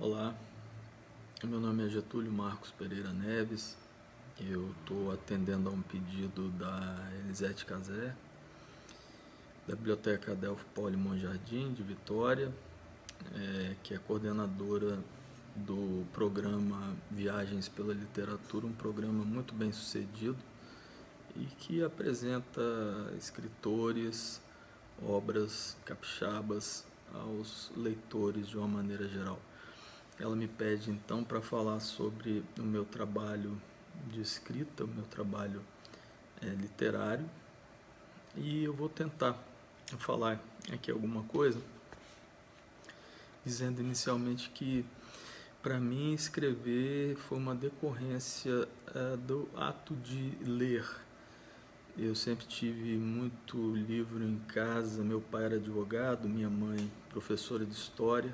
Olá, meu nome é Getúlio Marcos Pereira Neves. Eu estou atendendo a um pedido da Elisete Cazé, da Biblioteca Adelfo Poli Monjardim, de Vitória, que é coordenadora do programa Viagens pela Literatura, um programa muito bem sucedido e que apresenta escritores, obras capixabas aos leitores de uma maneira geral. Ela me pede então para falar sobre o meu trabalho de escrita, o meu trabalho literário, e eu vou tentar falar aqui alguma coisa, dizendo inicialmente que para mim escrever foi uma decorrência do ato de ler. Eu sempre tive muito livro em casa, meu pai era advogado, minha mãe professora de história.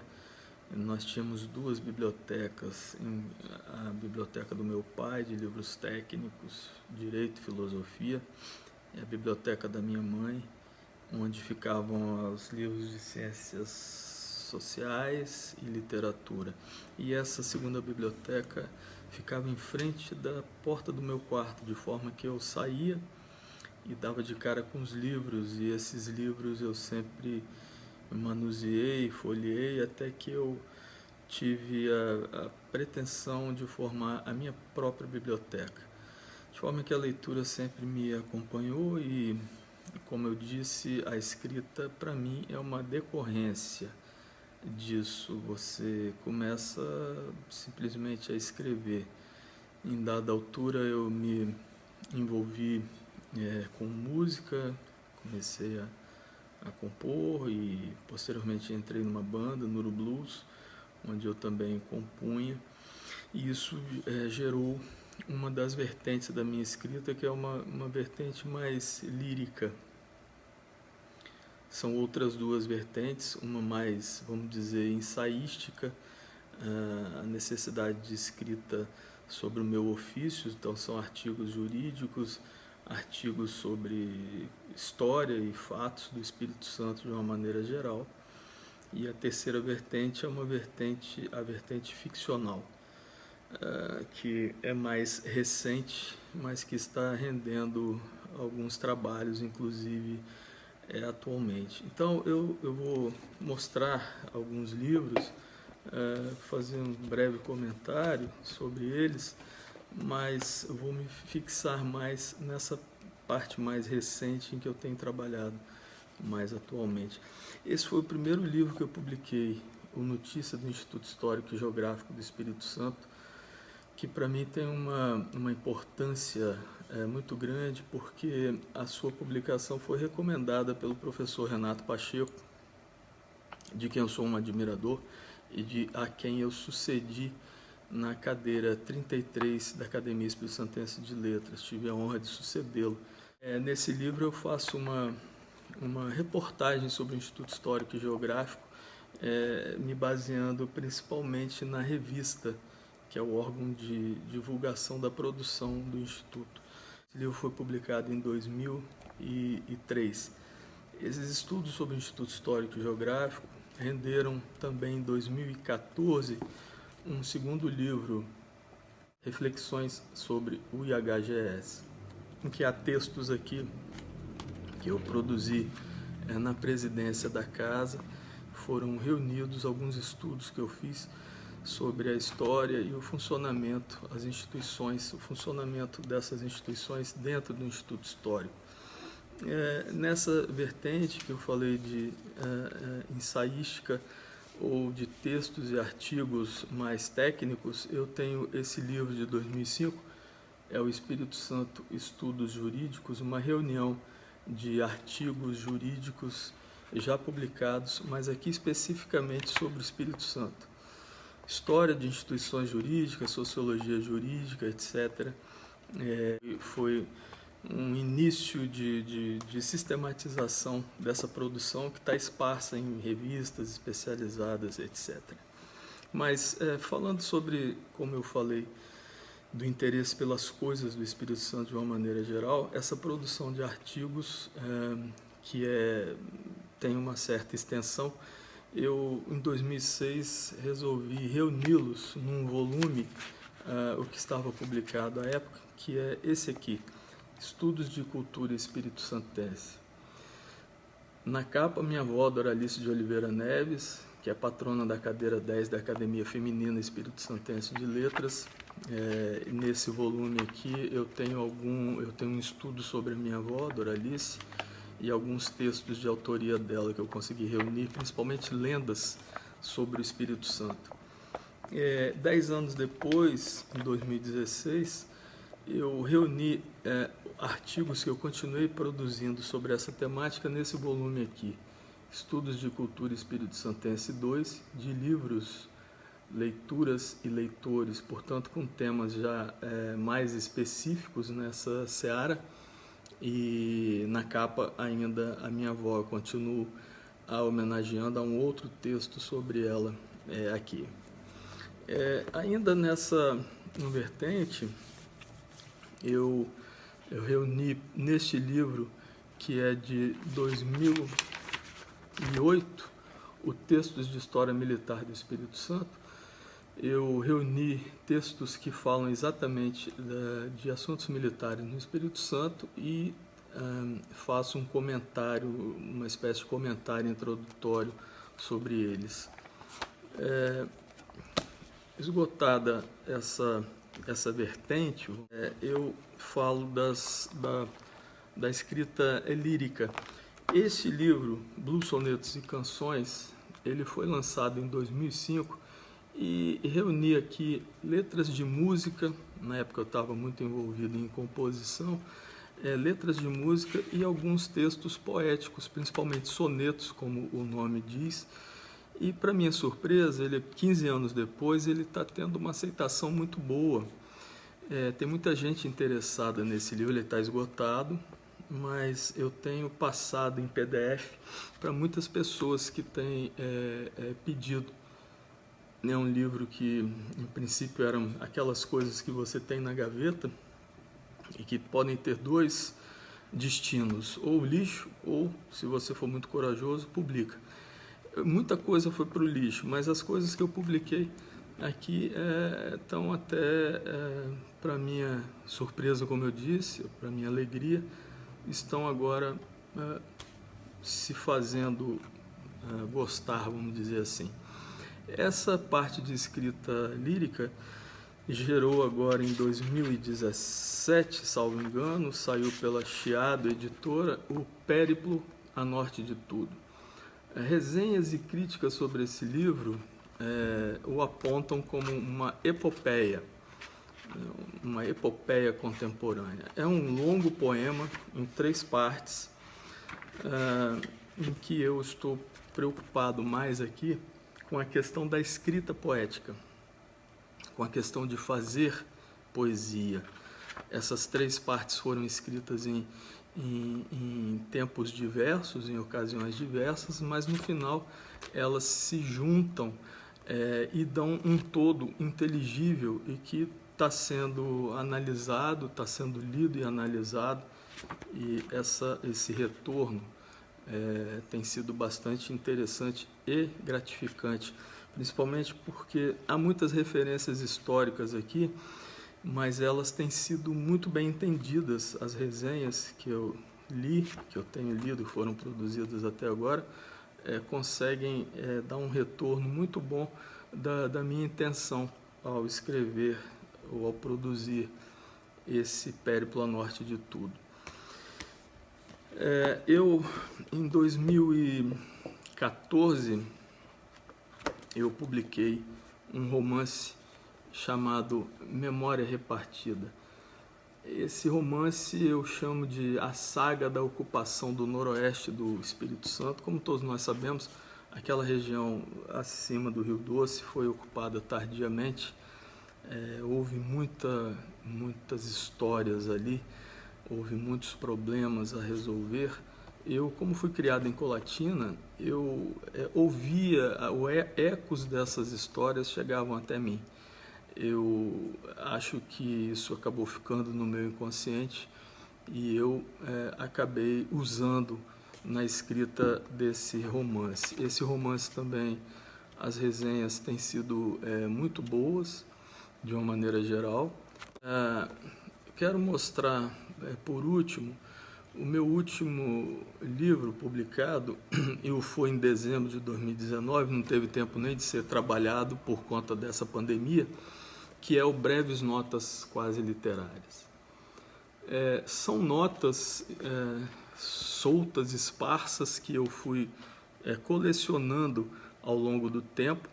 Nós tínhamos duas bibliotecas, a biblioteca do meu pai, de livros técnicos, direito e filosofia, e a biblioteca da minha mãe, onde ficavam os livros de ciências sociais e literatura. E essa segunda biblioteca ficava em frente da porta do meu quarto, de forma que eu saía e dava de cara com os livros, e esses livros eu sempre manuseei, folheei, até que eu tive a pretensão de formar a minha própria biblioteca. De forma que a leitura sempre me acompanhou e, como eu disse, a escrita para mim é uma decorrência disso. Você começa simplesmente a escrever. Em dada altura eu me envolvi com música, comecei a compor e posteriormente entrei numa banda, Nuru Blues, onde eu também compunha, e isso gerou uma das vertentes da minha escrita, que é uma vertente mais lírica. São outras duas vertentes, uma mais, vamos dizer, ensaística, a necessidade de escrita sobre o meu ofício, então são artigos jurídicos, artigos sobre história e fatos do Espírito Santo de uma maneira geral. E a terceira vertente é a vertente ficcional, que é mais recente, mas que está rendendo alguns trabalhos, inclusive atualmente. Então eu vou mostrar alguns livros, fazer um breve comentário sobre eles, mas eu vou me fixar mais nessa parte mais recente em que eu tenho trabalhado mais atualmente. Esse foi o primeiro livro que eu publiquei, o Notícia do Instituto Histórico e Geográfico do Espírito Santo, que para mim tem uma importância muito grande, porque a sua publicação foi recomendada pelo professor Renato Pacheco, de quem eu sou um admirador e a quem eu sucedi na cadeira 33 da Academia Espírito Santense de Letras. Tive a honra de sucedê-lo. Nesse livro eu faço uma reportagem sobre o Instituto Histórico e Geográfico, me baseando principalmente na revista, que é o órgão de divulgação da produção do Instituto. Esse livro foi publicado em 2003. Esses estudos sobre o Instituto Histórico e Geográfico renderam também em 2014 um segundo livro, Reflexões sobre o IHGS, em que há textos aqui que eu produzi na presidência da casa. Foram reunidos alguns estudos que eu fiz sobre a história e o funcionamento, as instituições, o funcionamento dessas instituições dentro do Instituto Histórico. Nessa vertente que eu falei de ensaística ou de textos e artigos mais técnicos, eu tenho esse livro de 2005, é o Espírito Santo Estudos Jurídicos, uma reunião de artigos jurídicos já publicados, mas aqui especificamente sobre o Espírito Santo. História de instituições jurídicas, sociologia jurídica, etc. Foi um início de sistematização dessa produção que está esparsa em revistas especializadas, etc. Mas falando sobre, como eu falei, do interesse pelas coisas do Espírito Santo de uma maneira geral, essa produção de artigos que tem uma certa extensão, eu, em 2006, resolvi reuni-los num volume, o que estava publicado à época, que é esse aqui, Estudos de Cultura Espírito Santense. Na capa, minha avó, Doralice de Oliveira Neves, que é patrona da cadeira 10 da Academia Feminina Espírito Santense de Letras. Nesse volume aqui eu tenho um estudo sobre a minha avó, Doralice, e alguns textos de autoria dela que eu consegui reunir, principalmente lendas sobre o Espírito Santo. 10 anos depois, em 2016, eu reuni artigos que eu continuei produzindo sobre essa temática nesse volume aqui, Estudos de Cultura Espírito Santense 2, de livros, leituras e leitores, portanto com temas já mais específicos nessa seara. E na capa ainda a minha avó, eu continuo homenageando a um outro texto sobre ela aqui. Ainda nessa vertente, eu reuni neste livro, que é de 2008, o Textos de História Militar do Espírito Santo. Eu reuni textos que falam exatamente de assuntos militares no Espírito Santo e faço um comentário, uma espécie de comentário introdutório sobre eles. Esgotada essa vertente, eu falo da escrita lírica. Este livro, Blues, Sonetos e Canções, ele foi lançado em 2005 e reuni aqui letras de música. Na época eu estava muito envolvido em composição, letras de música e alguns textos poéticos, principalmente sonetos, como o nome diz. E, para minha surpresa, 15 anos depois, ele está tendo uma aceitação muito boa. Tem muita gente interessada nesse livro, ele está esgotado, mas eu tenho passado em PDF para muitas pessoas que têm pedido. É um livro que, em princípio, eram aquelas coisas que você tem na gaveta e que podem ter dois destinos, ou lixo, ou, se você for muito corajoso, publica. Muita coisa foi para o lixo, mas as coisas que eu publiquei aqui estão até, para minha surpresa, como eu disse, para minha alegria, estão agora se fazendo gostar, vamos dizer assim. Essa parte de escrita lírica gerou agora em 2017, salvo engano, saiu pela Chiado Editora, o Périplo a Norte de Tudo. Resenhas e críticas sobre esse livro o apontam como uma epopeia contemporânea. É um longo poema em 3 partes, em que eu estou preocupado mais aqui com a questão da escrita poética, com a questão de fazer poesia. Essas 3 partes foram escritas em tempos diversos, em ocasiões diversas, mas no final elas se juntam e dão um todo inteligível e que está sendo analisado, está sendo lido e analisado, e esse retorno tem sido bastante interessante e gratificante, principalmente porque há muitas referências históricas aqui, mas elas têm sido muito bem entendidas. As resenhas que eu li, que eu tenho lido, foram produzidas até agora, conseguem dar um retorno muito bom da minha intenção ao escrever ou ao produzir esse Périplo a Norte de Tudo. Eu, em 2014, eu publiquei um romance chamado Memória Repartida. Esse romance eu chamo de A Saga da Ocupação do Noroeste do Espírito Santo. Como todos nós sabemos, aquela região acima do Rio Doce foi ocupada tardiamente. Houve muitas histórias ali, houve muitos problemas a resolver. Eu, como fui criado em Colatina, eu ouvia ecos dessas histórias chegavam até mim. Eu acho que isso acabou ficando no meu inconsciente e eu acabei usando na escrita desse romance. Esse romance também, as resenhas têm sido muito boas, de uma maneira geral. Quero mostrar, por último, o meu último livro publicado, e foi em dezembro de 2019, não teve tempo nem de ser trabalhado por conta dessa pandemia, que é o Breves Notas Quase Literárias. São notas soltas, esparsas, que eu fui colecionando ao longo do tempo.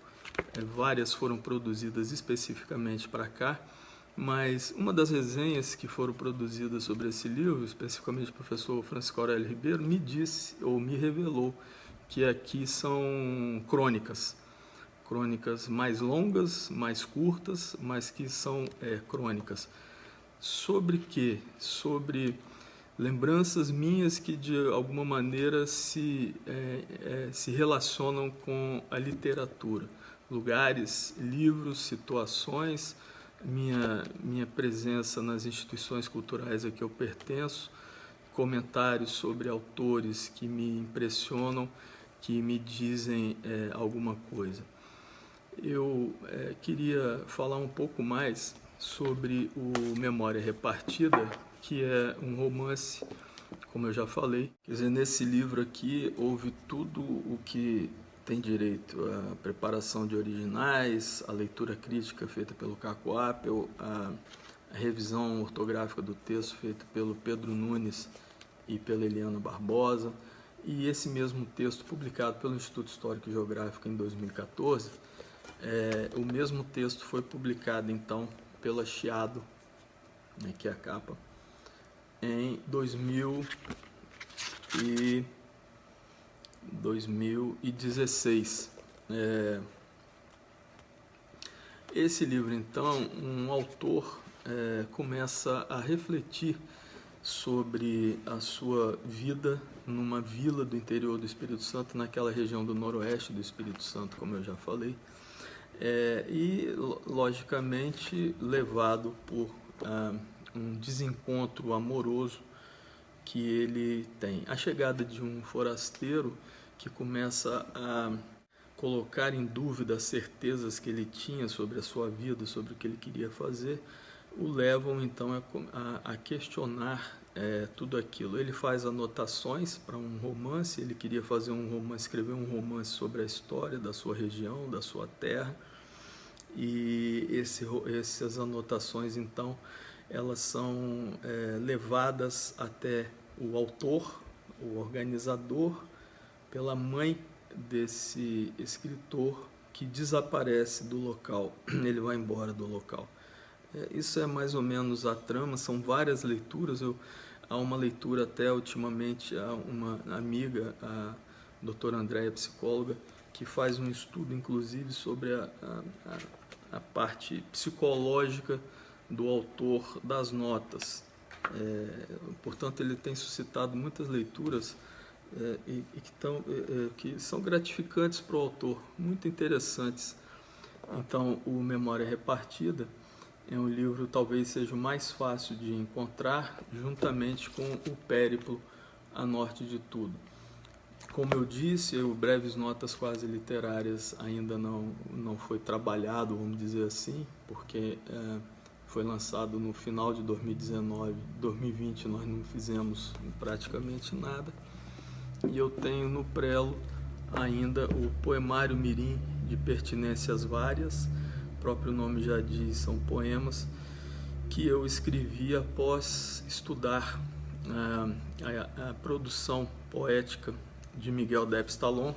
Várias foram produzidas especificamente para cá, mas uma das resenhas que foram produzidas sobre esse livro, especificamente o professor Francisco Aurélio Ribeiro, me disse, ou me revelou, que aqui são crônicas mais longas, mais curtas, mas que são crônicas. Sobre quê? Sobre lembranças minhas que de alguma maneira se relacionam com a literatura. Lugares, livros, situações, minha presença nas instituições culturais a que eu pertenço, comentários sobre autores que me impressionam, que me dizem alguma coisa. Eu queria falar um pouco mais sobre o Memória Repartida, que é um romance, como eu já falei. Quer dizer, nesse livro aqui houve tudo o que tem direito: a preparação de originais, a leitura crítica feita pelo Caco Appel, a revisão ortográfica do texto feita pelo Pedro Nunes e pela Eliana Barbosa, e esse mesmo texto publicado pelo Instituto Histórico e Geográfico em 2014. O mesmo texto foi publicado então pela Chiado, que é a capa, em 2016. Esse livro então, um autor começa a refletir sobre a sua vida numa vila do interior do Espírito Santo, naquela região do noroeste do Espírito Santo, como eu já falei, e logicamente levado por um desencontro amoroso que ele tem. A chegada de um forasteiro que começa a colocar em dúvida as certezas que ele tinha sobre a sua vida, sobre o que ele queria fazer, o levam então a questionar tudo aquilo. Ele faz anotações para um romance, ele queria fazer um romance, escrever um romance sobre a história da sua região, da sua terra, e essas anotações então elas são levadas até o autor, o organizador, pela mãe desse escritor, que desaparece do local, ele vai embora do local. Isso é mais ou menos a trama, são várias leituras. Há uma leitura até ultimamente, há uma amiga, a doutora Andréia, psicóloga, que faz um estudo inclusive sobre a parte psicológica do autor das notas. Portanto, ele tem suscitado muitas leituras que são gratificantes para o autor, muito interessantes. Então, o Memória Repartida é um livro, talvez seja o mais fácil de encontrar, juntamente com o Périplo a Norte de Tudo. Como eu disse, o Breves Notas Quase Literárias ainda não foi trabalhado, vamos dizer assim, porque foi lançado no final de 2019, 2020 nós não fizemos praticamente nada. E eu tenho no prelo ainda o Poemário Mirim de Pertinências Várias, o próprio nome já diz, são poemas que eu escrevi após estudar a produção poética de Miguel Depes Talon.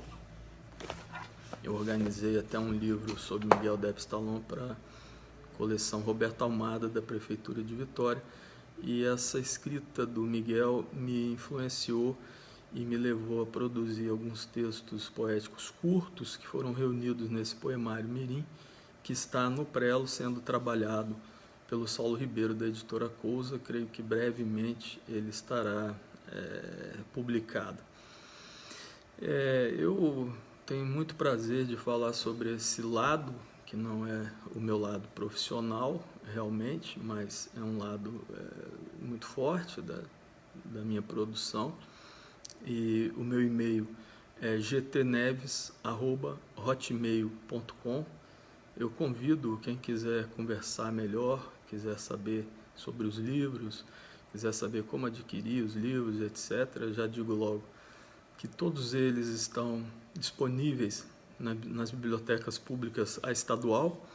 Eu organizei até um livro sobre Miguel Depes Talon para a coleção Roberto Almada, da Prefeitura de Vitória, e essa escrita do Miguel me influenciou e me levou a produzir alguns textos poéticos curtos que foram reunidos nesse Poemário Mirim, que está no prelo sendo trabalhado pelo Saulo Ribeiro, da editora Cousa. Creio que brevemente ele estará publicado. Eu tenho muito prazer de falar sobre esse lado, que não é o meu lado profissional realmente, mas é um lado muito forte da minha produção. e o meu e-mail é gtneves@hotmail.com. Eu convido quem quiser conversar melhor, quiser saber sobre os livros, quiser saber como adquirir os livros, etc. Já digo logo que todos eles estão disponíveis nas bibliotecas públicas, a estadual,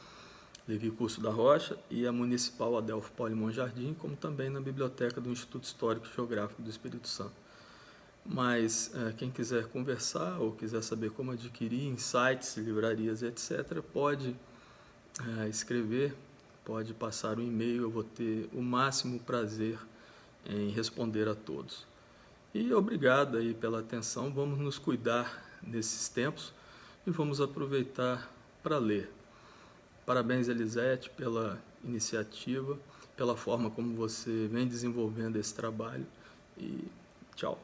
Levi Curso da Rocha, e a municipal Adelfo Polimon Jardim, como também na biblioteca do Instituto Histórico e Geográfico do Espírito Santo. Mas quem quiser conversar ou quiser saber como adquirir em sites, livrarias, etc., pode escrever, pode passar um e-mail, eu vou ter o máximo prazer em responder a todos. E obrigado aí pela atenção, vamos nos cuidar nesses tempos e vamos aproveitar para ler. Parabéns, Elisete, pela iniciativa, pela forma como você vem desenvolvendo esse trabalho e tchau.